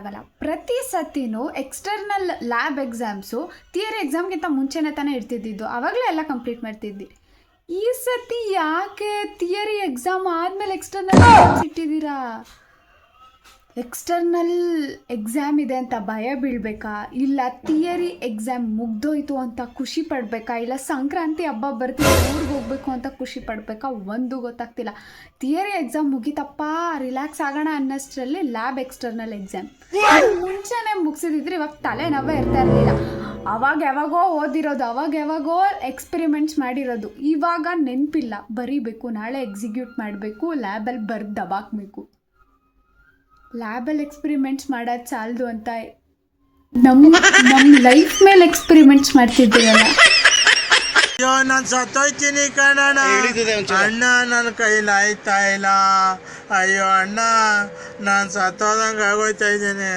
ಆಗಲ್ಲ. ಪ್ರತಿ ಸತಿನೂ external lab exams theory ಎಕ್ಸಾಮ್ಗಿಂತ ಮುಂಚೆನೇ ತಾನೇ ಇರ್ತಿದ್ದಿದ್ದು, ಆವಾಗಲೇ ಎಲ್ಲ ಕಂಪ್ಲೀಟ್ ಮಾಡ್ತಿದ್ದಿ. ಈ ಸತಿ ಯಾಕೆ ಥಿಯರಿ ಎಕ್ಸಾಮ್ ಆದಮೇಲೆ ಎಕ್ಸ್ಟರ್ನಲ್ ಎಕ್ಸಾಮ್ಸ್ ಇಟ್ಟಿದ್ದೀರಾ? ಎಕ್ಸ್ಟರ್ನಲ್ ಎಕ್ಸಾಮ್ ಇದೆ ಅಂತ ಭಯ ಬೀಳ್ಬೇಕಾ, ಇಲ್ಲ ಥಿಯರಿ ಎಕ್ಸಾಮ್ ಮುಗ್ದೋಯ್ತು ಅಂತ ಖುಷಿ ಪಡಬೇಕಾ, ಇಲ್ಲ ಸಂಕ್ರಾಂತಿ ಹಬ್ಬ ಬರ್ತಿದೆ ಊರಿಗೆ ಹೋಗ್ಬೇಕು ಅಂತ ಖುಷಿ ಪಡಬೇಕಾ? ಒಂದು ಗೊತ್ತಾಗ್ತಿಲ್ಲ. ಥಿಯರಿ ಎಕ್ಸಾಮ್ ಮುಗಿತಪ್ಪ ರಿಲ್ಯಾಕ್ಸ್ ಆಗೋಣ ಅನ್ನೋಷ್ಟರಲ್ಲಿ ಲ್ಯಾಬ್ ಎಕ್ಸ್ಟರ್ನಲ್ ಎಕ್ಸಾಮ್. ಮುಂಚೆನೇ ಮುಗಿಸಿದಿದ್ರೆ ಇವಾಗ ತಲೆನೋವೇ ಇರ್ತಾ ಇರಲಿಲ್ಲ. ಅವಾಗ ಯಾವಾಗೋ ಓದಿರೋದು, ಅವಾಗ ಯಾವಾಗೋ ಎಕ್ಸ್ಪೆರಿಮೆಂಟ್ಸ್ ಮಾಡಿರೋದು, ಇವಾಗ ನೆನಪಿಲ್ಲ. ಬರೀಬೇಕು, ನಾಳೆ ಎಕ್ಸಿಕ್ಯೂಟ್ ಮಾಡಬೇಕು, ಲ್ಯಾಬಲ್ಲಿ ಬರ್ದು ದಬಾಕಬೇಕು. ಲ್ಯಾಬಲ್ಲಿ ಎಕ್ಸ್ಪೆರಿಮೆಂಟ್ಸ್ ಮಾಡೋದು ಸಾಲದು ಅಂತ ನಮ್ಮ ಲೈಫ್ ಮೇಲೆ ಎಕ್ಸ್ಪೆರಿಮೆಂಟ್ಸ್ ಮಾಡ್ತಿದ್ದೀರಲ್ಲ. ಅಯ್ಯೋ ನಾನು ಸತ್ತೋಯ್ತೀನಿ ಕಣಣ್ಣ, ಅಣ್ಣ ನನ್ನ ಕೈಲಿ ಆಯ್ತಾ ಇಲ್ಲ, ಅಯ್ಯೋ ಅಣ್ಣ ನಾನು ಸತ್ತೋದಂಗೆ ಆಗೋಯ್ತಾ ಇದ್ದೀನಿ.